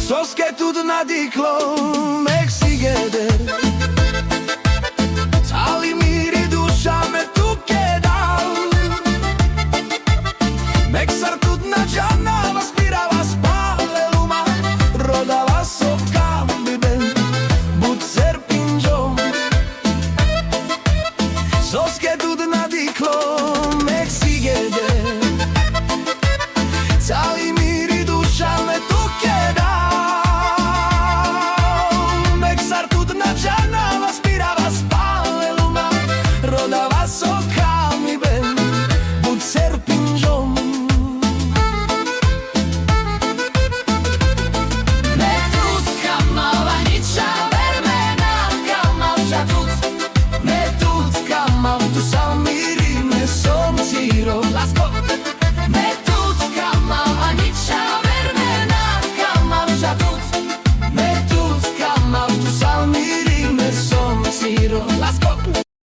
sos che tu na diklo mek sigeder Cali miri dusha me tu ke dal Mek sartut na gjana vaspirava spale luma Rodava so kambi ben but ser pingjom Sos che tu na diklo mek sigeder Cali miri dusha me tu ke dal Las cosas